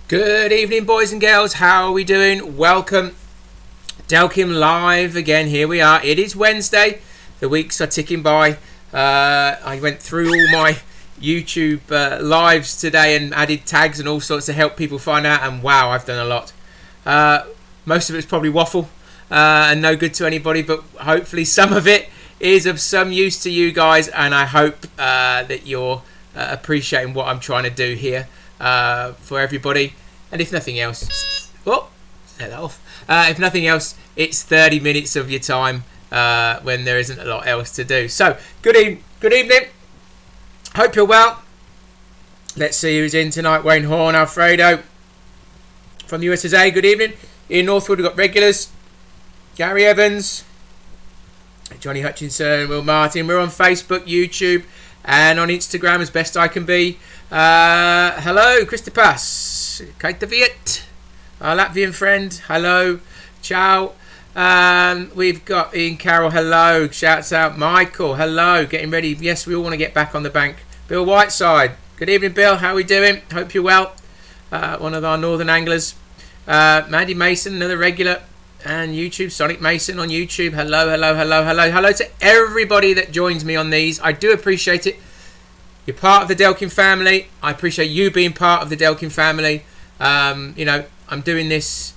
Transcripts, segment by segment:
Good evening, boys and girls. How are we doing? Welcome. Delkim live again. Here we are. It is Wednesday. The weeks are ticking by. I went through all my YouTube lives today and added tags and all sorts to help people find out. And wow, I've done a lot. Most of it's probably waffle and no good to anybody, but hopefully some of it is of some use to you guys. And I hope that you're appreciating what I'm trying to do here. For everybody, and if nothing else, set that off. If nothing else, it's 30 minutes of your time when there isn't a lot else to do. So, good evening. Hope you're well. Let's see who's in tonight. Wayne Horn, Alfredo from the USSA. Good evening. Ian Northwood, we've got regulars. Gary Evans, Johnny Hutchinson, Will Martin. We're on Facebook, YouTube, and on Instagram as best I can be. Hello, Christopas, Kate the Viet, our Latvian friend. Hello, ciao. We've got Ian Carroll. Hello, shouts out. Michael, hello. Getting ready. Yes, we all want to get back on the bank. Bill Whiteside. Good evening, Bill. How are we doing? Hope you're well. One of our northern anglers. Mandy Mason, another regular. And YouTube, Sonic Mason on YouTube. Hello to everybody that joins me on these. I do appreciate it. You're part of the Delkim family. I appreciate you being part of the Delkim family. I'm doing this.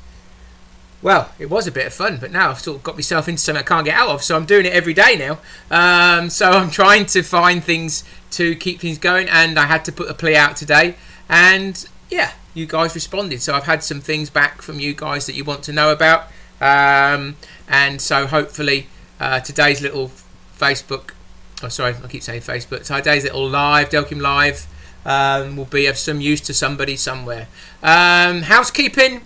Well, it was a bit of fun, but now I've sort of got myself into something I can't get out of, so I'm doing it every day now. So I'm trying to find things to keep things going, and I had to put a plea out today. And yeah, you guys responded. So I've had some things back from you guys that you want to know about. And so hopefully today's little Facebook, I keep saying Facebook, today's little live, Delkim live, will be of some use to somebody somewhere. Housekeeping,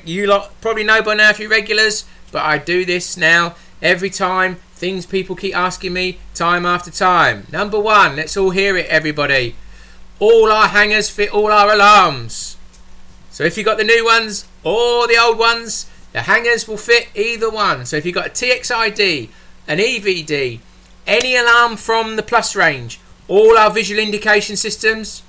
you lot probably know by now if you're regulars, but I do this now every time. Things people keep asking me time after time. Number one, let's all hear it, everybody. All our hangers fit all our alarms. So if you've got the new ones or the old ones, the hangers will fit either one. So if you've got a txi-d, an EVD, any alarm from the Plus range, all our visual indication systems,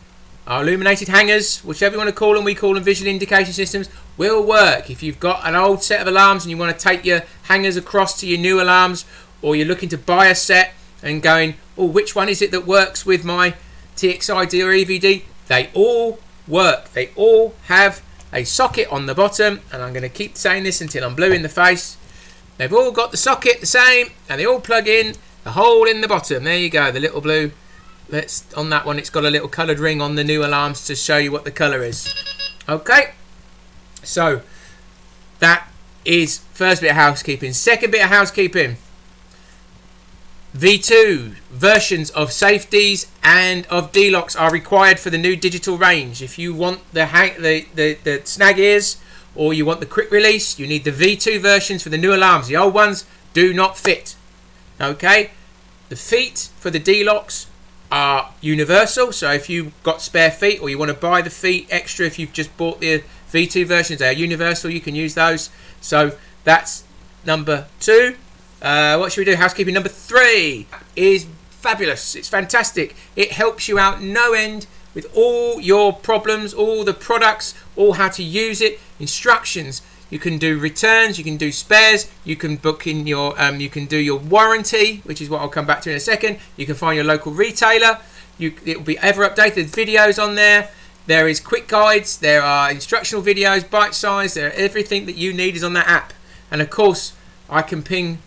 our illuminated hangers, whichever you want to call them, we call them visual indication systems, will work. If you've got an old set of alarms and you want to take your hangers across to your new alarms, or you're looking to buy a set and going, oh, which one is it that works with my txi-d or EVD? They all work. They all have a socket on the bottom, and I'm going to keep saying this until I'm blue in the face. They've all got the socket the same, and they all plug in the hole in the bottom. There you go, the little blue. On that one, it's got a little coloured ring on the new alarms to show you what the colour is. Okay, so that is first bit of housekeeping. Second bit of housekeeping. V2 versions of safeties and of d-loks are required for the new digital range. If you want the snag ears or you want the quick release, you need the V2 versions for the new alarms. The old ones do not fit. Okay, the feet for the d-loks are universal. So if you've got spare feet or you want to buy the feet extra, if you've just bought the V2 versions, they are universal. You can use those. So that's number two. What should we do? Housekeeping number 3 is fabulous. It's fantastic. It helps you out no end with all your problems, all the products, all how to use it, instructions. You can do returns, you can do spares, you can book in your, you can do your warranty, which is what I'll come back to in a second. You can find your local retailer. It will be ever updated videos on there. There is quick guides. There are instructional videos, bite size. Everything that you need is on that app. And of course, I can ping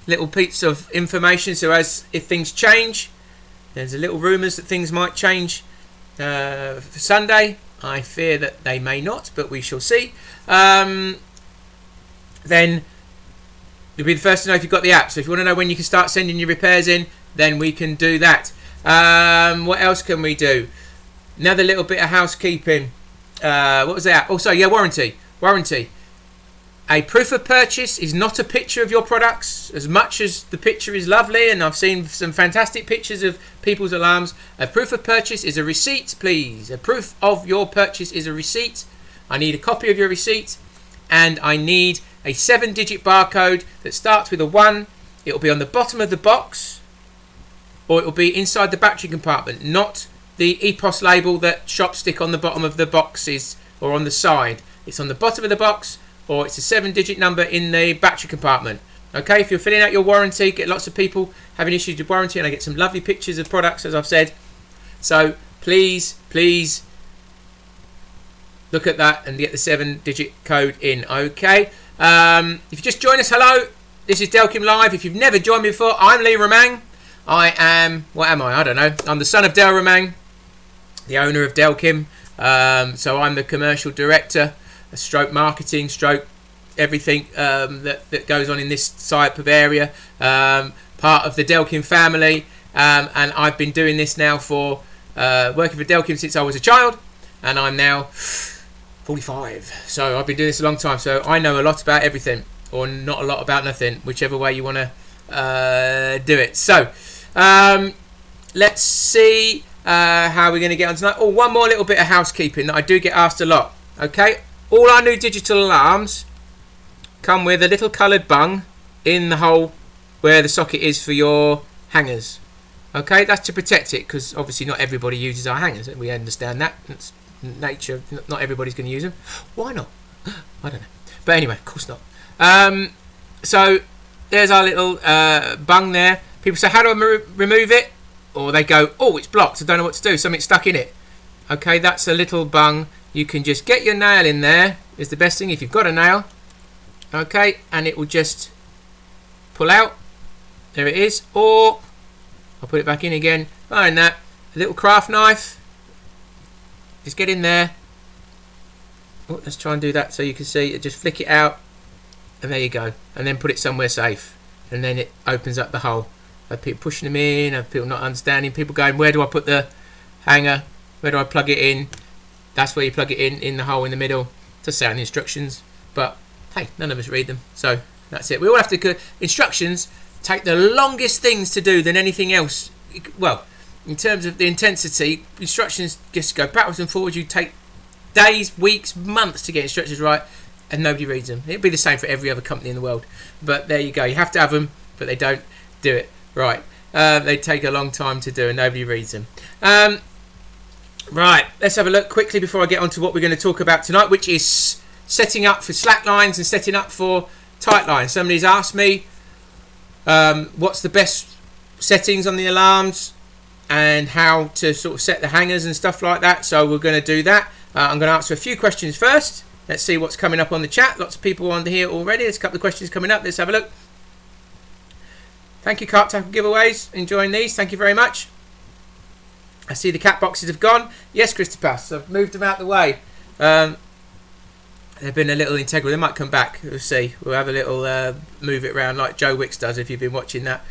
little bits of information, so as if things change, there's a little rumours that things might change for Sunday. I fear that they may not, but we shall see. Then you'll be the first to know if you've got the app. So if you want to know when you can start sending your repairs in, then we can do that. What else can we do? Another little bit of housekeeping. What was that? Oh, sorry, yeah, warranty. A proof of purchase is not a picture of your products, as much as the picture is lovely, and I've seen some fantastic pictures of people's alarms. A proof of purchase is a receipt, please. A proof of your purchase is a receipt. I need a copy of your receipt, and I need a 7-digit barcode that starts with a 1. It will be on the bottom of the box, or it will be inside the battery compartment, not the EPOS label that shops stick on the bottom of the boxes or on the side. It's on the bottom of the box, or it's a 7-digit number in the battery compartment. Okay, if you're filling out your warranty, get lots of people having issues with warranty, and I get some lovely pictures of products, as I've said. So please look at that and get the 7-digit code in. Okay, if you just join us, hello, this is Delkim Live. If you've never joined me before, I'm Lee Romang. I am, what am I don't know, I'm the son of Del Romang, the owner of Delkim. So I'm the commercial director, stroke marketing, stroke everything that goes on in this type of area, part of the Delkim family, and I've been doing this now for working for Delkim since I was a child, and I'm now 45, so I've been doing this a long time, so I know a lot about everything, or not a lot about nothing, whichever way you want to do it. So let's see how we're going to get on tonight. Oh, one more little bit of housekeeping that I do get asked a lot. Okay, all our new digital alarms come with a little coloured bung in the hole where the socket is for your hangers. Okay, that's to protect it, because obviously not everybody uses our hangers. We understand that. It's nature. Not everybody's going to use them. Why not? I don't know. But anyway, of course not. So there's our little bung there. People say, how do I remove it? Or they go, oh, it's blocked, I don't know what to do, something's stuck in it. Okay, that's a little bung. You can just get your nail in there, is the best thing if you've got a nail. Okay, and it will just pull out. There it is. Or I'll put it back in again. Behind that, a little craft knife. Just get in there. Oh, let's try and do that so you can see it. Just flick it out, and there you go. And then put it somewhere safe, and then it opens up the hole. I have people pushing them in, I have people not understanding, people going, where do I put the hanger? Where do I plug it in? That's where you plug it in the hole in the middle. It does say on the instructions, but hey, none of us read them, so that's it. We all have to, instructions take the longest things to do than anything else. Well, in terms of the intensity, instructions just go backwards and forwards. You take days, weeks, months to get instructions right, and nobody reads them. It'd be the same for every other company in the world. But there you go, you have to have them, but they don't do it right. They take a long time to do and nobody reads them. Right, let's have a look quickly before I get on to what we're going to talk about tonight, which is setting up for slack lines and setting up for tight lines. Somebody's asked me what's the best settings on the alarms and how to sort of set the hangers and stuff like that, so we're going to do that. I'm going to answer a few questions first. Let's see what's coming up on the chat. Lots of people on here already. There's a couple of questions coming up. Let's have a look. Thank you, Carp Tackle Giveaways. Enjoying these. Thank you very much. I see the cat boxes have gone. Yes, Christopher. So I've moved them out the way. They've been a little integral. They might come back. We'll see. We'll have a little move it around like Joe Wicks does if you've been watching that.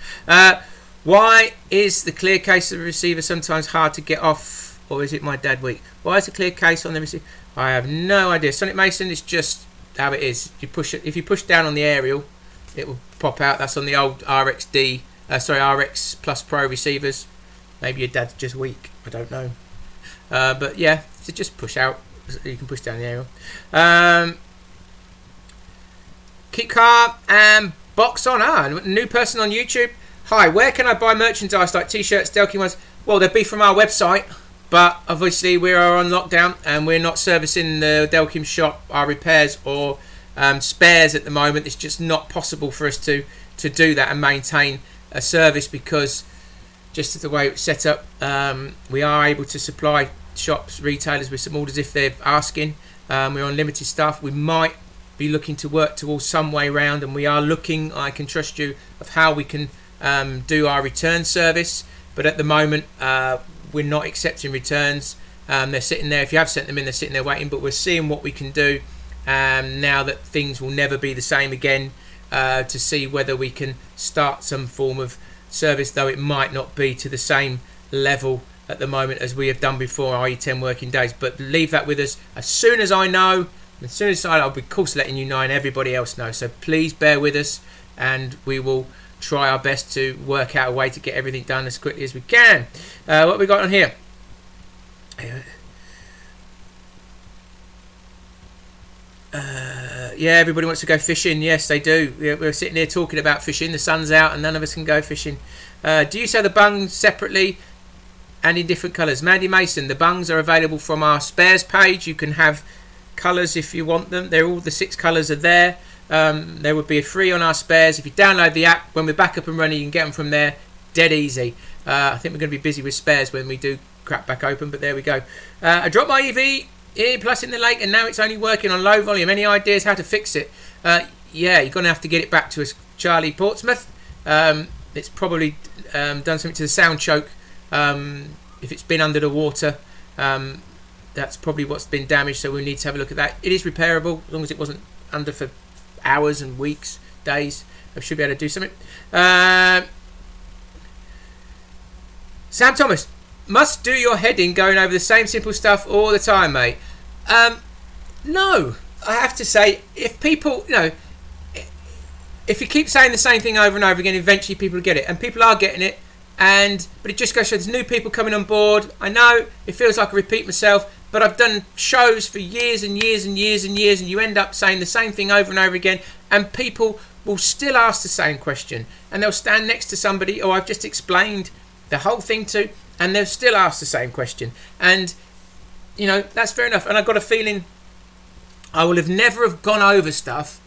Why is the clear case of the receiver sometimes hard to get off, or is it my dad week? Why is the clear case on the receiver? I have no idea. Sonic Mason, it's just how it is. You push it. If you push down on the aerial, it will pop out. That's on the old RX Plus Pro receivers. Maybe your dad's just weak. I don't know. But yeah, so just push out. You can push down the aerial. Keep calm and box on. New person on YouTube. Hi, where can I buy merchandise like t-shirts, Delkim ones? Well, they'll be from our website, but obviously we are on lockdown and we're not servicing the Delkim shop, our repairs or spares at the moment. It's just not possible for us to do that and maintain a service, because just the way it's set up, we are able to supply shops, retailers with some orders if they're asking. We're on limited staff. We might be looking to work towards some way round, and we are looking, I can trust you, of how we can do our return service, but at the moment we're not accepting returns. They're sitting there. If you have sent them in, they're sitting there waiting, but we're seeing what we can do now that things will never be the same again, to see whether we can start some form of service, though it might not be to the same level at the moment as we have done before, i.e. 10 working days. But leave that with us. As soon as I know, as soon as I'll be of course letting you know and everybody else know, so please bear with us and we will try our best to work out a way to get everything done as quickly as we can. What have we got on here? Yeah, everybody wants to go fishing. Yes, they do. Yeah, we're sitting here talking about fishing. The sun's out and none of us can go fishing. Do you sell the bungs separately and in different colours? Mandy Mason, the bungs are available from our spares page. You can have colours if you want them. They're all the 6 colours are there. There would be a free on our spares. If you download the app, when we're back up and running, you can get them from there. Dead easy. I think we're going to be busy with spares when we do crack back open, but there we go. I dropped my EV Plus in the lake, and now it's only working on low volume. Any ideas how to fix it? Yeah, you're going to have to get it back to us, Charlie Portsmouth. It's probably done something to the sound choke. If it's been under the water, that's probably what's been damaged, so we need to have a look at that. It is repairable, as long as it wasn't under for hours and weeks, days. I should be able to do something. Sam Thomas, must do your heading going over the same simple stuff all the time, mate? No, I have to say, if people, if you keep saying the same thing over and over again, eventually people get it, and people are getting it. But it just goes to show there's new people coming on board. I know it feels like I repeat myself, but I've done shows for years and years and years and years, and you end up saying the same thing over and over again, and people will still ask the same question, and they'll stand next to somebody I've just explained the whole thing to, and they'll still ask the same question. And that's fair enough. And I've got a feeling I will have never have gone over stuff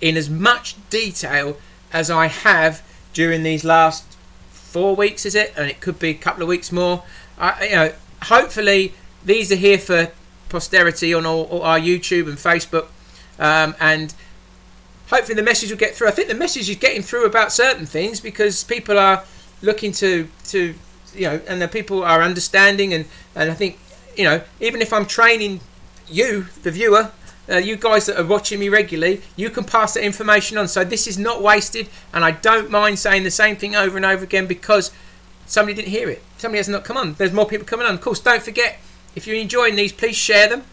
in as much detail as I have during these last 4 weeks, is it? And it could be a couple of weeks more. Hopefully these are here for posterity on all our YouTube and Facebook, and hopefully the message will get through. I think the message is getting through about certain things because people are looking to and the people are understanding, and I think even if I'm training you, the viewer, you guys that are watching me regularly, you can pass that information on. So this is not wasted, and I don't mind saying the same thing over and over again because somebody didn't hear it. Somebody has not come on. There's more people coming on. Of course, don't forget, if you're enjoying these, please share them.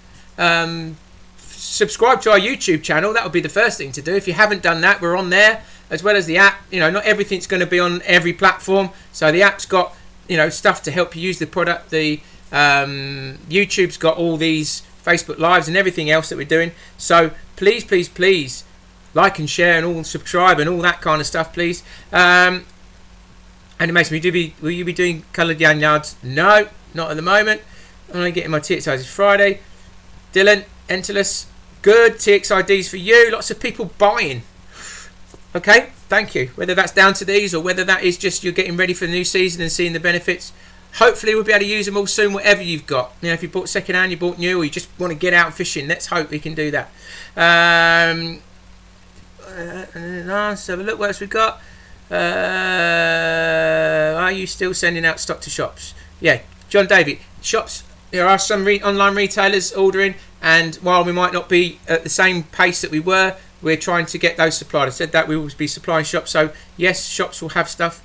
Subscribe to our YouTube channel. That would be the first thing to do. If you haven't done that, we're on there as well as the app. Not everything's going to be on every platform. So the app's got stuff to help you use the product. The YouTube's got all these Facebook Lives and everything else that we're doing. So please, please, please like and share and all subscribe and all that kind of stuff, please. And it makes me will you be doing coloured lanyards? No, not at the moment. I'm only getting my txi-ds Friday. Dylan, Entelus, good txi-ds for you. Lots of people buying. Okay, thank you. Whether that's down to these or whether that is just you're getting ready for the new season and seeing the benefits. Hopefully we'll be able to use them all soon, whatever you've got. If you bought second hand, you bought new, or you just want to get out fishing, let's hope we can do that. Let's have a look what else we've got. Are you still sending out stock to shops? Yeah, John David. Shops, there are some online retailers ordering, and while we might not be at the same pace that we were, we're trying to get those supplied. I said that we will be supplying shops, so yes, shops will have stuff.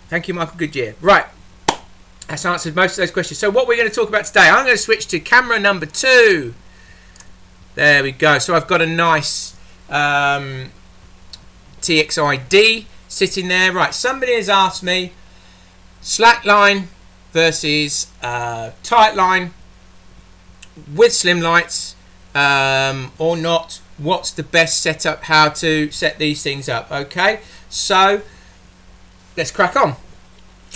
Thank you, Michael Goodyear. Right, that's answered most of those questions. So what we're going to talk about today, I'm going to switch to camera number 2. There we go. So I've got a nice txi-d sitting there. Right, somebody has asked me slack line versus tight line with slim lights or not. What's the best setup? How to set these things up? Okay, so let's crack on.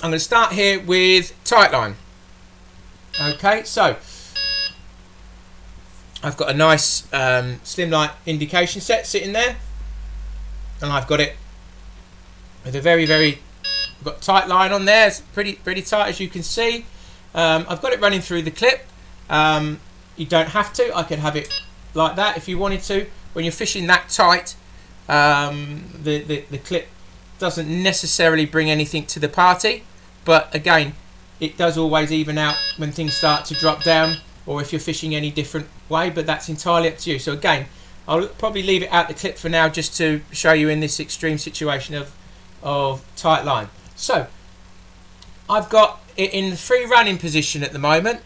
I'm going to start here with tight line. Okay, so I've got a nice slim light indication set sitting there, and I've got it with a very, very got tight line on there. It's pretty tight, as you can see. I've got it running through the clip. You don't have to. I could have it like that if you wanted to. When you're fishing that tight, the clip doesn't necessarily bring anything to the party, but again, it does always even out when things start to drop down, or if you're fishing any different way, but that's entirely up to you. So again, I'll probably leave it out the clip for now, just to show you in this extreme situation of tight line. So I've got it in the free running position at the moment.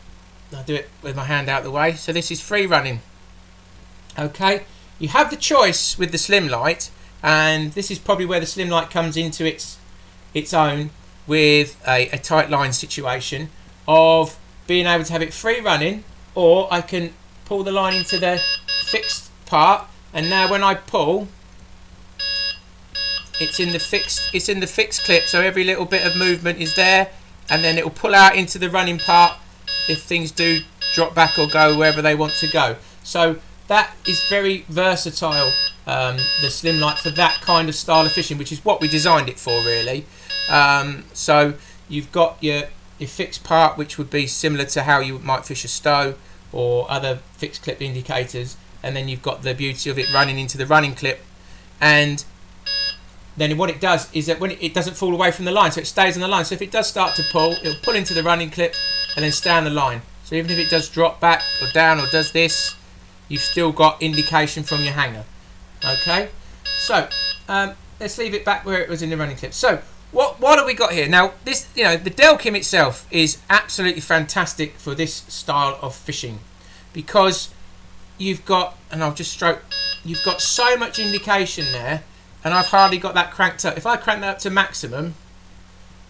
I'll do it with my hand out the way. So this is free running. Okay, you have the choice with the slim light, and this is probably where the slim light comes into its own with a tight line situation, of being able to have it free running, or I can pull the line into the fixed part, and now when I pull, it's in the fixed clip, so every little bit of movement is there, and then it will pull out into the running part if things do drop back or go wherever they want to go. So that is very versatile, the slim light, for that kind of style of fishing, which is what we designed it for, really. So you've got your fixed part, which would be similar to how you might fish a stow or other fixed clip indicators, and then you've got the beauty of it running into the running clip. And then what it does is that when it doesn't fall away from the line, so it stays on the line. So if it does start to pull, it'll pull into the running clip and then stay on the line. So even if it does drop back or down or does this, you've still got indication from your hanger. Okay, so let's leave it back where it was in the running clip. So what have we got here now? This, the Delkim itself is absolutely fantastic for this style of fishing, because you've got, and I'll just stroke, you've got so much indication there, and I've hardly got that cranked up. If I crank that up to maximum,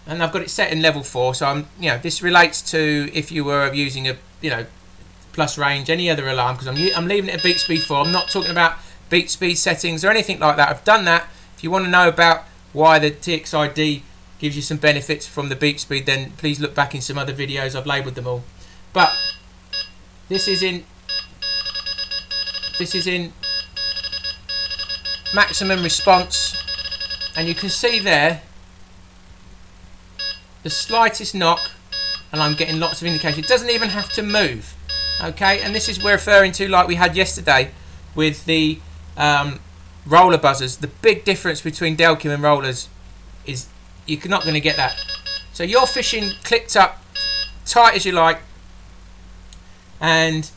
and I've got it set in level 4, so I'm, this relates to if you were using a, plus range, any other alarm, because I'm leaving it at beat speed 4. I'm not talking about beat speed settings or anything like that. I've done that. If you want to know about why the txi-d gives you some benefits from the beat speed, then please look back in some other videos. I've labelled them all. But this is in maximum response, and you can see there the slightest knock and I'm getting lots of indication. It doesn't even have to move. Okay, and this is we're referring to, like we had yesterday with the roller buzzers. The big difference between Delkim and rollers is you're not going to get that. So you're fishing clipped up tight as you like, and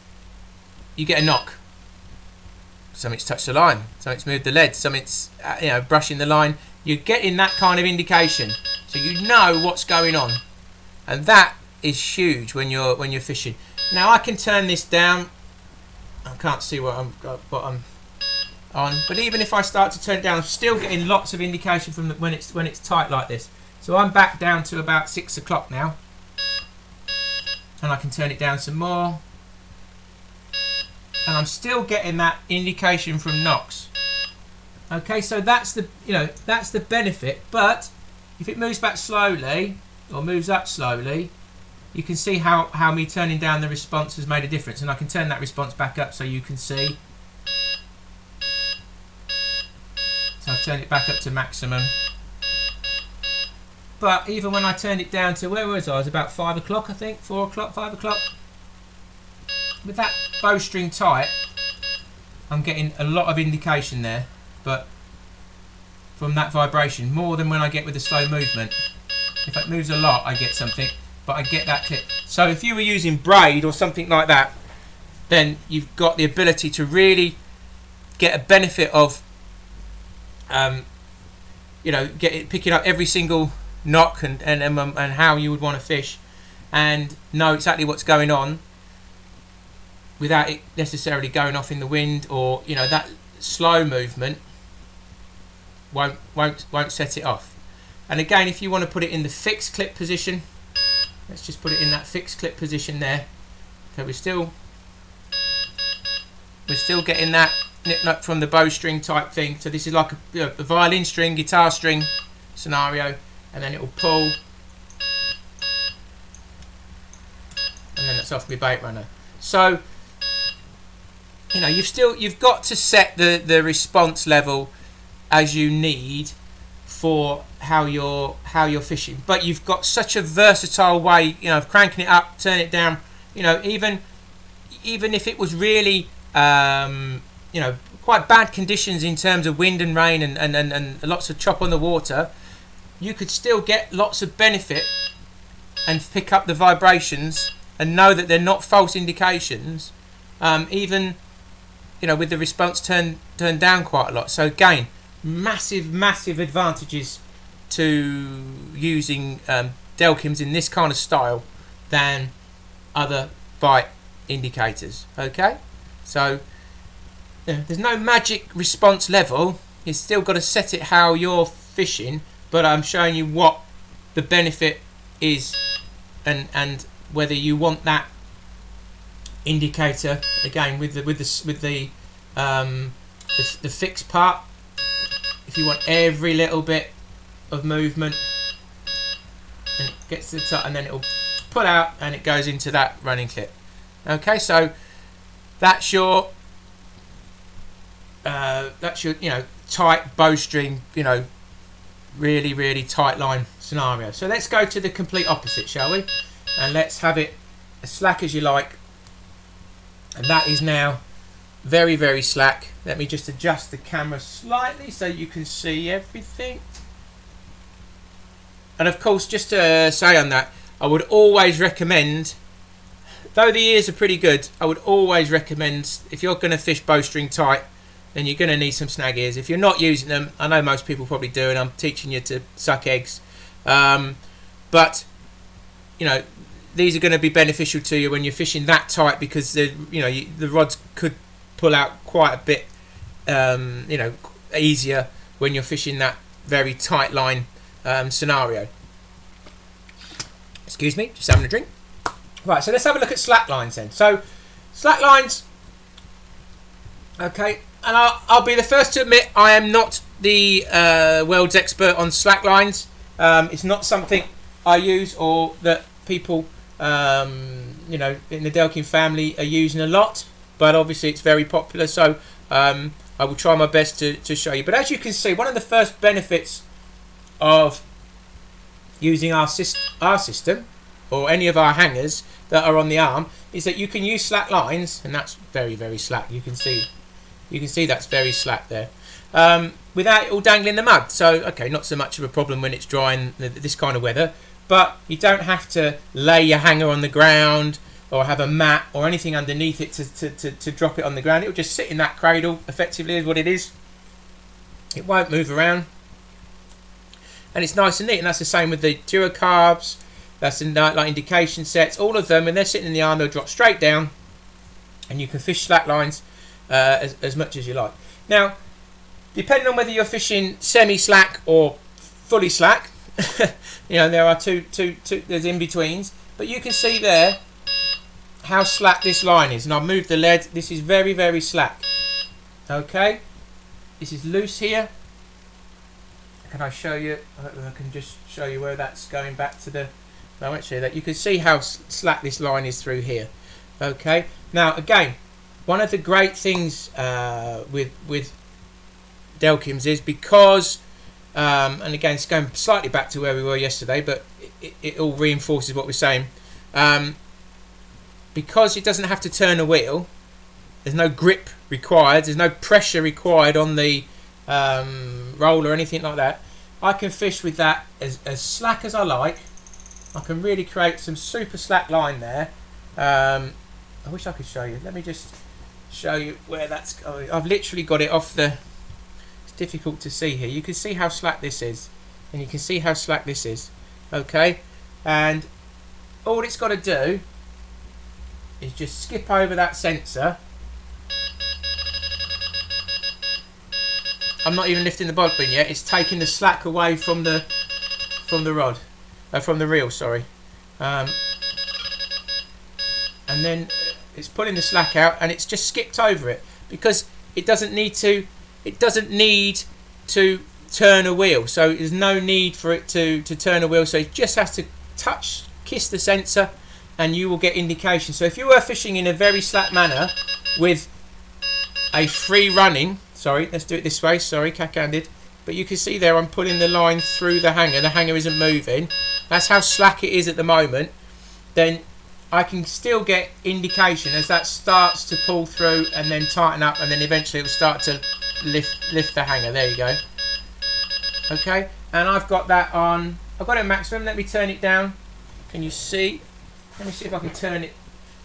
you get a knock. Something's touched the line, something's moved the lead, something's brushing the line. You're getting that kind of indication, so you know what's going on, and that is huge when you're fishing. Now I can turn this down. I can't see what I'm on, but even if I start to turn it down, I'm still getting lots of indication from when it's tight like this. So I'm back down to about 6 o'clock now, and I can turn it down some more, and I'm still getting that indication from knocks. Okay, so that's the benefit. But if it moves back slowly or moves up slowly, you can see how me turning down the response has made a difference, and I can turn that response back up so you can see. So I've turned it back up to maximum. But even when I turned it down to, where was I? I was about 5 o'clock, I think, 4 o'clock, 5 o'clock. With that bowstring tight, I'm getting a lot of indication there, but from that vibration, more than when I get with the slow movement. If it moves a lot, I get something, but I get that clip. So if you were using braid or something like that, then you've got the ability to really get a benefit of picking up every single knock and how you would want to fish, and know exactly what's going on without it necessarily going off in the wind, or that slow movement won't set it off. And again, if you want to put it in the fixed clip position, let's just put it in that fixed clip position there. So we're still getting that nip nut from the bowstring type thing. So this is like a violin string, guitar string scenario, and then it will pull, and then it's off my bait runner. So you've got to set the response level as you need for how you're fishing, but you've got such a versatile way of cranking it up, turn it down. Even if it was really quite bad conditions in terms of wind and rain and lots of chop on the water, you could still get lots of benefit and pick up the vibrations and know that they're not false indications, even with the response turned down quite a lot. So again, massive advantages to using Delkims in this kind of style than other bite indicators. Okay, so there's no magic response level. You've still got to set it how you're fishing, but I'm showing you what the benefit is, and whether you want that indicator again with the fixed part. If you want every little bit of movement, and it gets to the top, and then it will pull out and it goes into that running clip. Okay, so that's your tight bowstring, really, really tight line scenario. So let's go to the complete opposite, shall we? And let's have it as slack as you like. And that is now very, very slack. Let me just adjust the camera slightly so you can see everything. And of course, just to say on that, I would always recommend, though the ears are pretty good, I would always recommend, if you're going to fish bowstring tight, then you're going to need some snag ears. If you're not using them, I know most people probably do, and I'm teaching you to suck eggs. But, these are going to be beneficial to you when you're fishing that tight, because the rods could pull out quite a bit, easier when you're fishing that very tight line scenario. Excuse me, just having a drink. Right, so let's have a look at slack lines then. So, slack lines, okay, and I'll be the first to admit I am not the world's expert on slack lines. It's not something I use or that people, in the Delkim family are using a lot, but obviously it's very popular, so I will try my best to show you. But as you can see, one of the first benefits of using our system or any of our hangers that are on the arm is that you can use slack lines, and that's very, very slack. You can see that's very slack there, without it all dangling in the mud. So okay, not so much of a problem when it's dry in this kind of weather, but you don't have to lay your hanger on the ground or have a mat or anything underneath it to drop it on the ground. It will just sit in that cradle effectively, is what it is. It won't move around, and it's nice and neat. And that's the same with the duocarbs. That's in like indication sets. All of them, when they're sitting in the arm, they'll drop straight down, and you can fish slack lines as much as you like. Now, depending on whether you're fishing semi-slack or fully slack, there are two there's in-betweens, but you can see there how slack this line is. And I'll move the lead. This is very, very slack. Okay, this is loose here. Can I show you? I can just show you where that's going back to the. I won't show you that. You can see how slack this line is through here. Okay. Now again, one of the great things with Delkims is because, and again, it's going slightly back to where we were yesterday, but it all reinforces what we're saying. Because it doesn't have to turn a wheel, there's no grip required, there's no pressure required on the roll or anything like that. I can fish with that as slack as I like. I can really create some super slack line there. I wish I could show you. Let me just show you where that's going. I've literally got it off the. It's difficult to see here. You can see how slack this is, and you can see how slack this is. Okay, and all it's got to do is just skip over that sensor. I'm not even lifting the bobbin yet. It's taking the slack away from the rod, from the reel. Sorry, and then it's pulling the slack out, and it's just skipped over it because it doesn't need to. It doesn't need to turn a wheel, so there's no need for it to turn a wheel. So it just has to kiss the sensor, and you will get indication. So if you were fishing in a very slack manner with a free running. Sorry, let's do it this way. Sorry, cack-handed. But you can see there I'm pulling the line through the hanger. The hanger isn't moving. That's how slack it is at the moment. Then I can still get indication as that starts to pull through and then tighten up, and then eventually it will start to lift the hanger. There you go. Okay, and I've got that on. I've got it maximum. Let me turn it down. Can you see? Let me see if I can turn it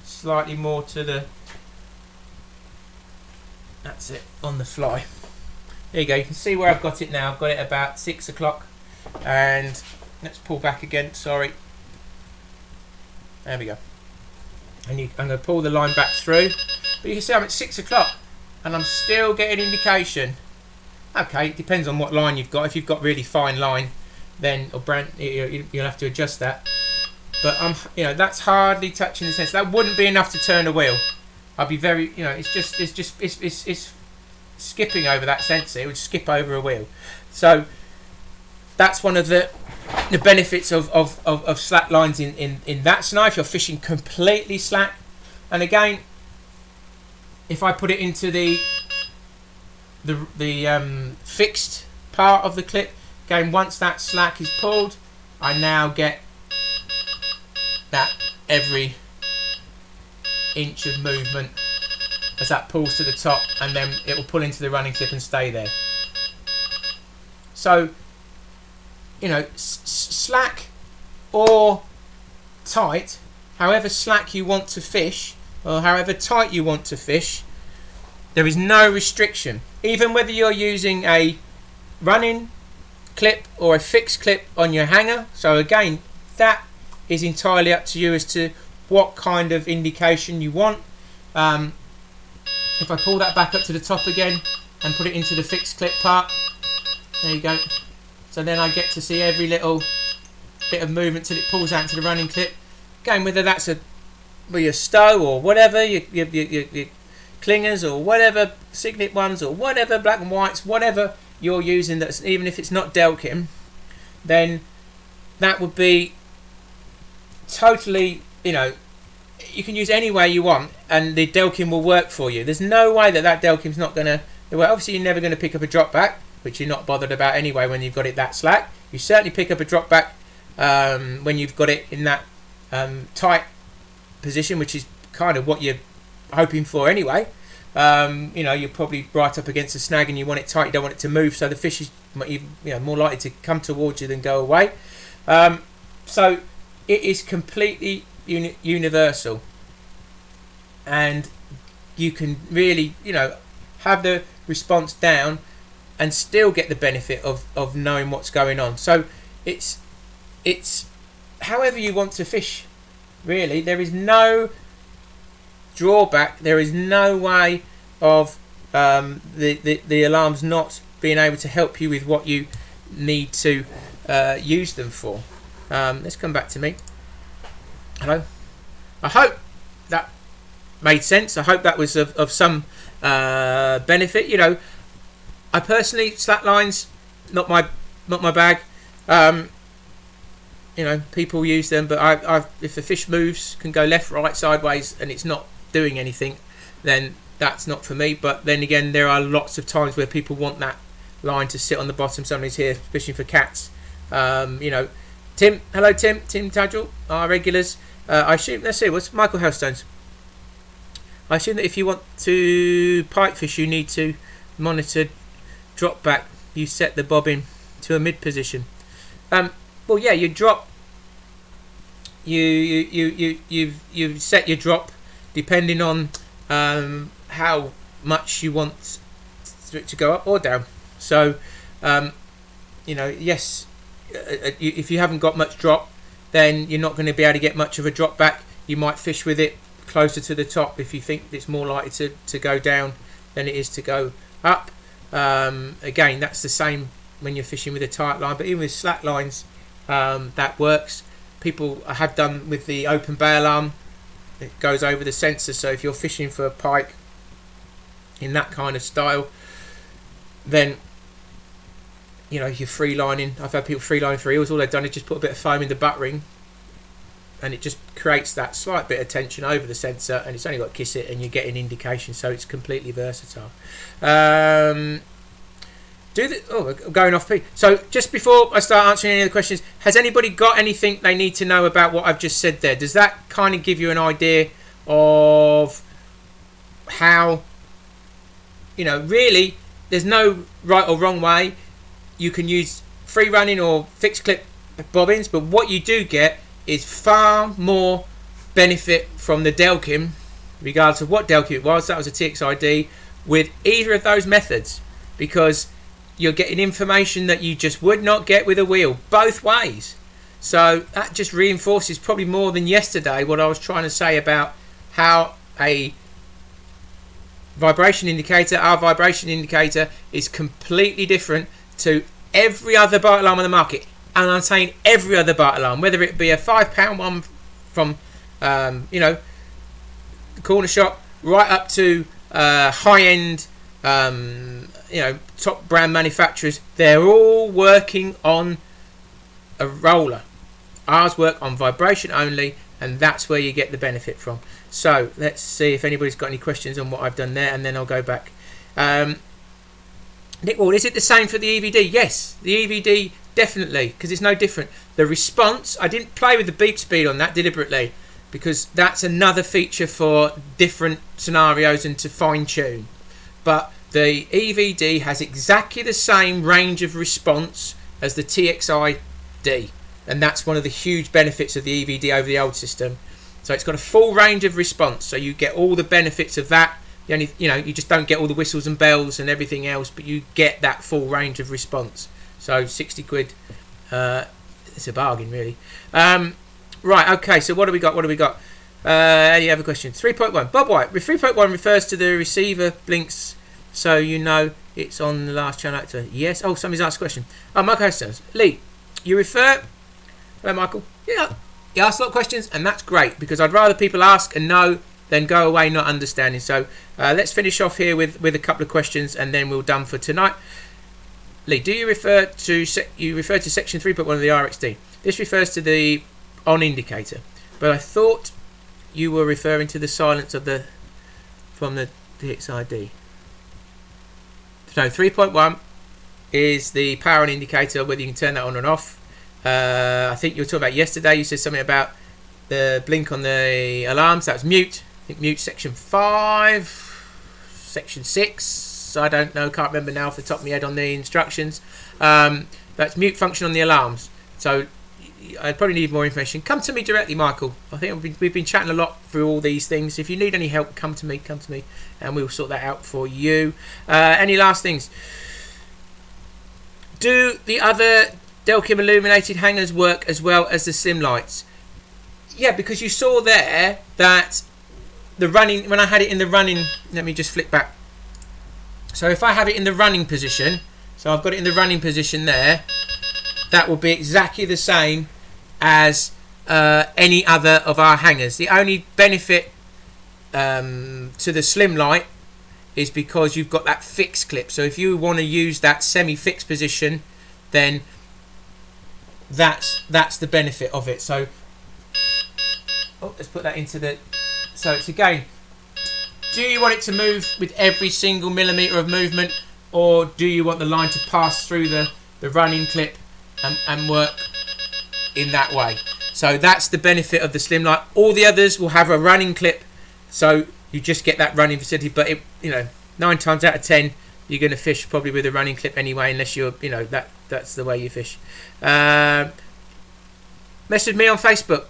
slightly more to the. That's it, on the fly. There you go, you can see where I've got it now. I've got it about 6 o'clock, and let's pull back again, sorry. There we go. And I'm going to pull the line back through. But you can see I'm at 6 o'clock, and I'm still getting indication. Okay, it depends on what line you've got. If you've got really fine line, then you'll have to adjust that. But that's hardly touching the sensor. That wouldn't be enough to turn a wheel. I'd be very, it's skipping over that sensor. It would skip over a wheel. So that's one of the benefits of slack lines in that scenario. If you're fishing completely slack, And again, if I put it into the fixed part of the clip, again, once that slack is pulled, I now get that every inch of movement as that pulls to the top, and then it will pull into the running clip and stay there. So, you know, slack or tight, however slack you want to fish or however tight you want to fish, there is no restriction. Even whether you're using a running clip or a fixed clip on your hanger. So again, that is entirely up to you as to what kind of indication you want. If I pull that back up to the top again and put it into the fixed clip part, there you go. So then I get to see every little bit of movement till it pulls out into the running clip. Again, whether that's your stow or whatever, your clingers or whatever, signet ones or whatever, black and whites, whatever you're using, that's even if it's not Delkim, then that would be totally, you know, you can use any way you want and the Delkim will work for you. There's no way that Delkim's not going to, well, obviously you're never going to pick up a drop back, which you're not bothered about anyway when you've got it that slack. You certainly pick up a drop back when you've got it in that tight position, which is kind of what you're hoping for anyway. You know, you're probably right up against a snag and you want it tight, you don't want it to move, so the fish is, you know, more likely to come towards you than go away. So it is completely universal, and you can really, you know, have the response down and still get the benefit of knowing what's going on. So it's however you want to fish, really. There is no drawback, there is no way of the alarms not being able to help you with what you need to use them for. Let's come back to me. Hello. I hope that made sense. I hope that was of some benefit. You know, I personally, slack lines, not my bag. You know, people use them, but I've if the fish moves, can go left, right, sideways, and it's not doing anything, then that's not for me. But then again, there are lots of times where people want that line to sit on the bottom. Somebody's here fishing for cats. You know, Tim, hello Tim Tadgel, our regulars. I assume, let's see, what's Michael Hellstones? I assume that if you want to pike fish, you need to monitor drop back. You set the bobbin to a mid position. Well, yeah, you drop. You set your drop depending on how much you want it to go up or down. So, you know, yes, if you haven't got much drop, then you're not going to be able to get much of a drop back. You might fish with it closer to the top if you think it's more likely to go down than it is to go up. Again, that's the same when you're fishing with a tight line, but even with slack lines, that works. People have done with the open bay alarm, it goes over the sensor, so if you're fishing for a pike in that kind of style, then, you know, you're free lining. I've had people free line for eels. All they've done is just put a bit of foam in the butt ring, and it just creates that slight bit of tension over the sensor, and it's only got to kiss it and you get an indication, so it's completely versatile. I'm going off. So just before I start answering any of the questions, has anybody got anything they need to know about what I've just said there? Does that kind of give you an idea of how, you know, really there's no right or wrong way. You can use free running or fixed clip bobbins, but what you do get is far more benefit from the Delkim, regardless of what Delkim it was. That was a txi-d, with either of those methods, because you're getting information that you just would not get with a wheel, both ways. So that just reinforces probably more than yesterday what I was trying to say about how a vibration indicator, our vibration indicator, is completely different to every other bite alarm on the market. And I'm saying every other bite alarm, whether it be a £5 one from you know, the corner shop, right up to high-end you know, top brand manufacturers, they're all working on a roller. Ours work on vibration only, and that's where you get the benefit from. So let's see if anybody's got any questions on what I've done there, and then I'll go back. Nick Ward, is it the same for the EVD? Yes, the EVD definitely, because it's no different. The response, I didn't play with the beep speed on that deliberately, because that's another feature for different scenarios and to fine tune. But the EVD has exactly the same range of response as the txi-d, and that's one of the huge benefits of the EVD over the old system. So it's got a full range of response, so you get all the benefits of that. The only, you just don't get all the whistles and bells and everything else, but you get that full range of response. So 60 quid, it's a bargain really. Right, okay, so what do we got? Any other questions? 3.1. Bob White, 3.1 refers to the receiver blinks, so you know it's on the last channel actor. Yes. Oh, somebody's asked a question. Oh, Michael Hastings. Lee, you refer... Hello, Michael. Yeah, you asked a lot of questions, and that's great, because I'd rather people ask and know than go away not understanding. So let's finish off here with a couple of questions, and then we're done for tonight. Lee, do you refer to section 3.1 of the RxD? This refers to the on indicator, but I thought you were referring to the silence of from the txi-d. So 3.1 is the power on indicator, whether you can turn that on and off. I think you were talking about yesterday, you said something about the blink on the alarms. That was mute. I think mute section 5, section 6. I don't know, can't remember now off the top of my head on the instructions. That's mute function on the alarms. So I probably need more information. Come to me directly, Michael. I think we've been chatting a lot through all these things. If you need any help, come to me, and we'll sort that out for you. Any last things? Do the other Delkim illuminated hangers work as well as the slim lights? Yeah, because you saw there that the running, when I had it in the running, let me just flick back. So if I have it in the running position, so I've got it in the running position there, that will be exactly the same as any other of our hangers. The only benefit to the slim light is because you've got that fixed clip. So if you want to use that semi-fixed position, then that's the benefit of it. So let's put that into the... So it's again, do you want it to move with every single millimetre of movement, or do you want the line to pass through the running clip and work in that way? So that's the benefit of the slim light. All the others will have a running clip, so you just get that running facility. But 9 times out of 10, you're going to fish probably with a running clip anyway, unless you're that's the way you fish. Message me on Facebook,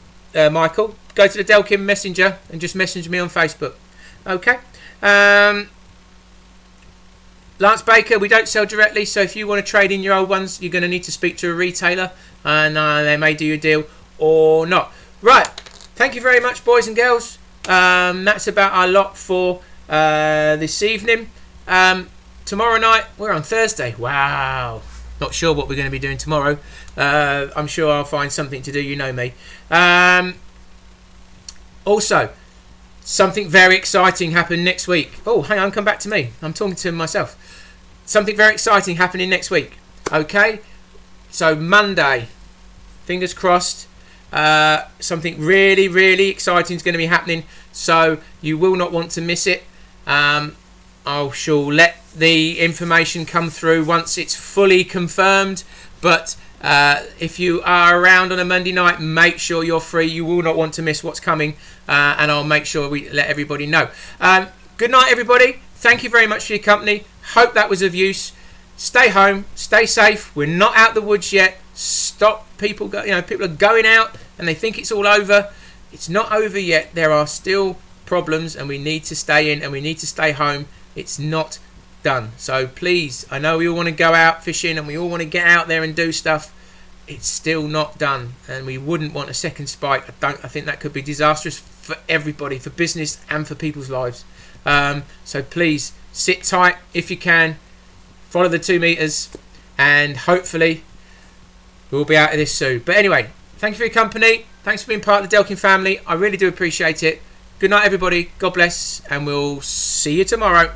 Michael. Go to the Delkim Messenger and just message me on Facebook. Okay. Lance Baker, we don't sell directly, so if you want to trade in your old ones, you're going to need to speak to a retailer, and they may do you a deal or not. Right. Thank you very much, boys and girls. That's about our lot for this evening. Tomorrow night, we're on Thursday. Wow. Not sure what we're going to be doing tomorrow. I'm sure I'll find something to do, you know me. Also, something very exciting happened next week. Oh, hang on, come back to me. I'm talking to myself. Something very exciting happening next week. Okay, so Monday, fingers crossed, something really, really exciting is going to be happening. So you will not want to miss it. I shall let the information come through once it's fully confirmed. But if you are around on a Monday night, make sure you're free. You will not want to miss what's coming, and I'll make sure we let everybody know. Good night, everybody. Thank you very much for your company. Hope that was of use. Stay home. Stay safe. We're not out the woods yet. Stop people. People are going out and they think it's all over. It's not over yet. There are still problems, and we need to stay in and we need to stay home. It's not done. So please, I know we all want to go out fishing and we all want to get out there and do stuff. It's still not done, and we wouldn't want a second spike. I think that could be disastrous for everybody, for business and for people's lives. So please sit tight if you can, follow the 2 meters, and hopefully we'll be out of this soon. But anyway, thank you for your company. Thanks for being part of the Delkim family. I really do appreciate it. Good night, everybody. God bless, and we'll see you tomorrow.